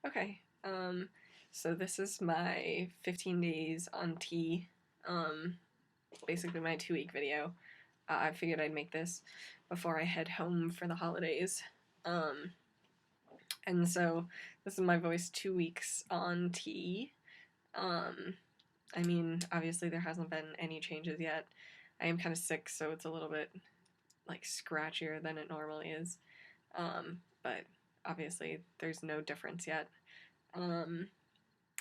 Okay. So this is my 15 days on tea. Um, Basically my 2 week video. I figured I'd make this before I head home for the holidays. Um, and so this is my voice 2 weeks on tea. Um, I mean, obviously there hasn't been any changes yet. I am kind of sick, so it's a little bit like scratchier than it normally is. But obviously there's no difference yet. Um,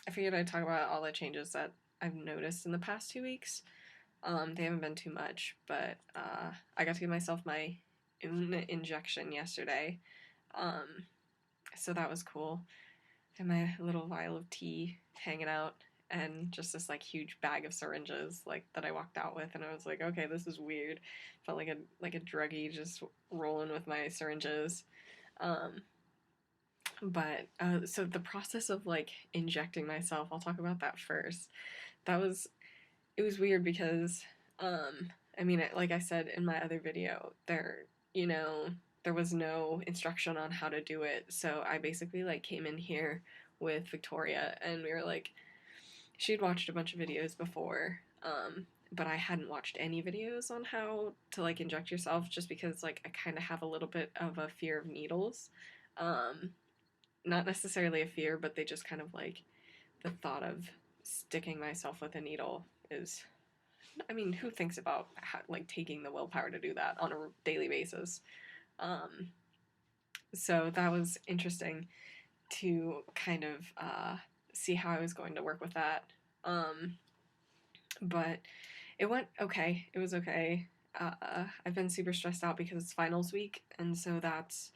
I figured I'd talk about all the changes that I've noticed in the past 2 weeks. They haven't been too much, but I got to give myself my own injection yesterday. Um, so that was cool. And my little vial of tea hanging out, and just this like huge bag of syringes like that I walked out with, and I was like, okay, this is weird. Felt like a druggie just rolling with my syringes. Um, but so the process of like injecting myself, I'll talk about that first. That was it was weird because I mean, like I said in my other video, you know, there was no instruction on how to do it. So I basically like came in here with Victoria, and we were like, she'd watched a bunch of videos before, but I hadn't watched any videos on how to like inject yourself, just because like I kind of have a little bit of a fear of needles. Um, Not necessarily a fear, but they just kind of like the thought of sticking myself with a needle is, I mean, who thinks about like taking the willpower to do that on a daily basis? Um, so that was interesting to kind of see how I was going to work with that. Um, but it went okay. It was okay. I've been super stressed out because it's finals week, and so that's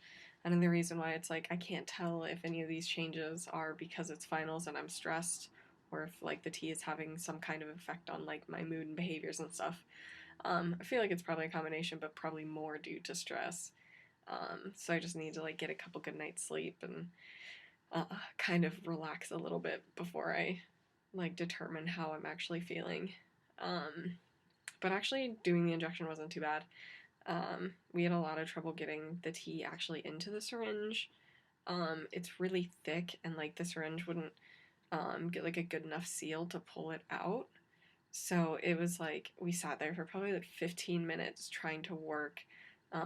another reason why it's like I can't tell if any of these changes are because it's finals and I'm stressed, or if like the tea is having some kind of effect on like my mood and behaviors and stuff. I feel like it's probably a combination, but probably more due to stress. So I just need to like get a couple good nights sleep and kind of relax a little bit before I like determine how I'm actually feeling. Um, but actually, doing the injection wasn't too bad. We had a lot of trouble getting the tea actually into the syringe. It's really thick, and like the syringe wouldn't get like a good enough seal to pull it out. So it was like we sat there for probably like 15 minutes trying to work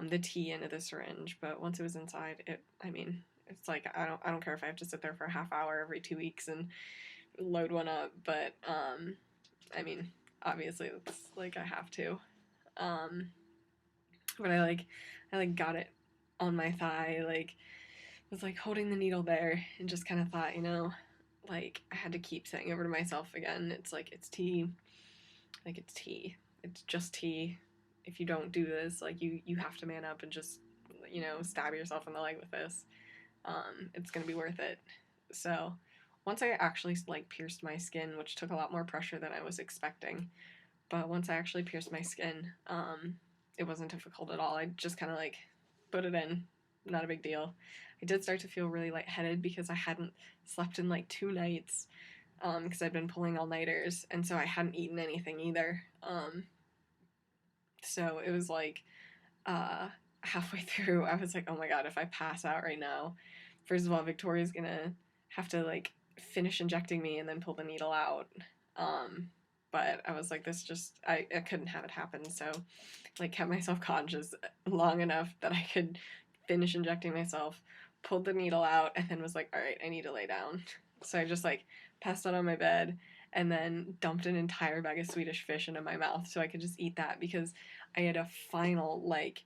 the tea into the syringe. But once it was inside, I mean, it's like I don't care if I have to sit there for a half hour every 2 weeks and load one up. But I mean, obviously it's like I have to. Um, but I like got it on my thigh, like was like holding the needle there, and just kind of thought, like I had to keep saying over to myself again, it's like it's tea, like it's tea, it's just tea. If you don't do this, like you have to man up and just stab yourself in the leg with this. It's gonna be worth it. So once I actually like pierced my skin, which took a lot more pressure than I was expecting, but once I actually pierced my skin, it wasn't difficult at all. I just kind of like put it in, not a big deal. I did start to feel really lightheaded because I hadn't slept in like 2 nights, because I'd been pulling all nighters, and so I hadn't eaten anything either. So it was like halfway through, I was like, oh my god, if I pass out right now, first of all, Victoria's gonna have to like finish injecting me and then pull the needle out. Um, but I was like, this just, I couldn't have it happen. So, like, kept myself conscious long enough that I could finish injecting myself, pulled the needle out, and then was like, all right, I need to lay down. So I just like passed out on my bed and then dumped an entire bag of Swedish fish into my mouth so I could just eat that because I had a final like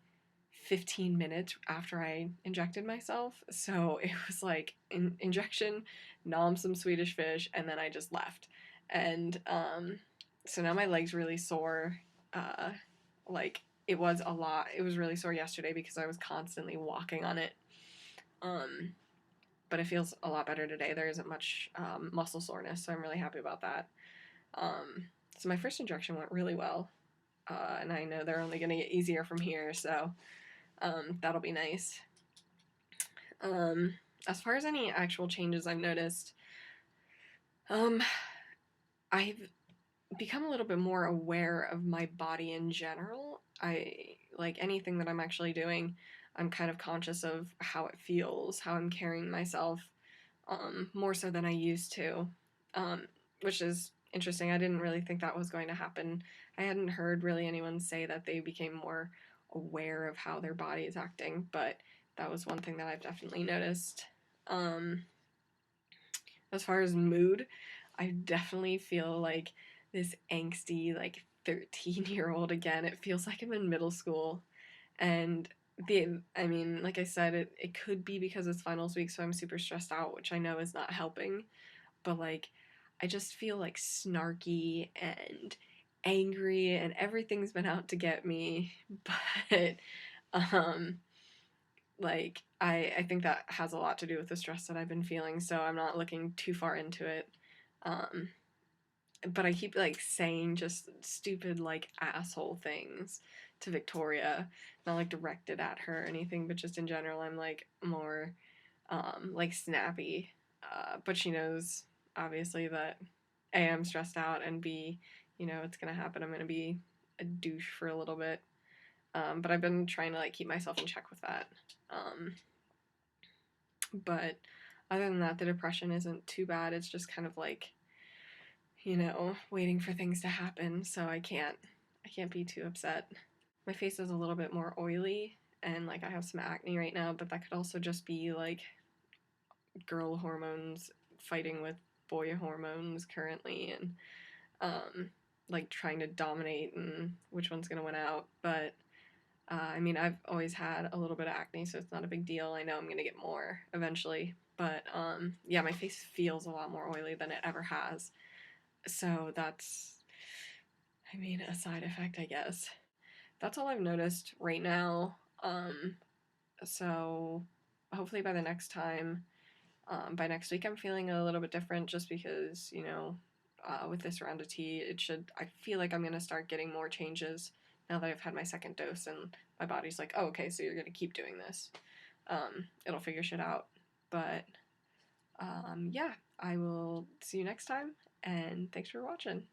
15 minutes after I injected myself. So it was like injection, nom some Swedish fish, and then I just left. And so now my leg's really sore. Uh, like it was a lot. It was really sore yesterday because I was constantly walking on it. Um, but it feels a lot better today. There isn't much muscle soreness, so I'm really happy about that. So my first injection went really well, and I know they're only going to get easier from here, so that'll be nice. As far as any actual changes I've noticed, um, I've become a little bit more aware of my body in general. I like anything that I'm actually doing, I'm kind of conscious of how it feels, how I'm carrying myself. more so than I used to, which is interesting. I didn't really think that was going to happen. I hadn't heard really anyone say that they became more aware of how their body is acting, but that was one thing that I've definitely noticed. Um, as far as mood, I definitely feel like this angsty, like 13-year-old again. It feels like I'm in middle school. And I mean, like I said, it could be because it's finals week, so I'm super stressed out, which I know is not helping. But like, I just feel like snarky and angry, and everything's been out to get me. But um, like I think that has a lot to do with the stress that I've been feeling, so I'm not looking too far into it. Um, but I keep like saying just stupid like asshole things to Victoria, not like directed at her or anything, but just in general I'm like more like snappy. But she knows obviously that A, I'm stressed out, and B, you know, it's gonna happen. I'm gonna be a douche for a little bit. But I've been trying to like keep myself in check with that. Um, but other than that, the depression isn't too bad. It's just kind of like, you know, waiting for things to happen, so I can't be too upset. My face is a little bit more oily, and like I have some acne right now, but that could also just be like girl hormones fighting with boy hormones currently, and like trying to dominate and which one's gonna win out. But I mean, I've always had a little bit of acne, so it's not a big deal. I know I'm gonna get more eventually, but yeah, my face feels a lot more oily than it ever has. So that's, I mean, a side effect, I guess. That's all I've noticed right now. So hopefully by the next time, by next week, I'm feeling a little bit different just because, you know, with this round of tea, I feel like I'm going to start getting more changes now that I've had my second dose, and my body's like, oh, okay, so you're going to keep doing this. It'll figure shit out. But yeah, I will see you next time, and thanks for watching.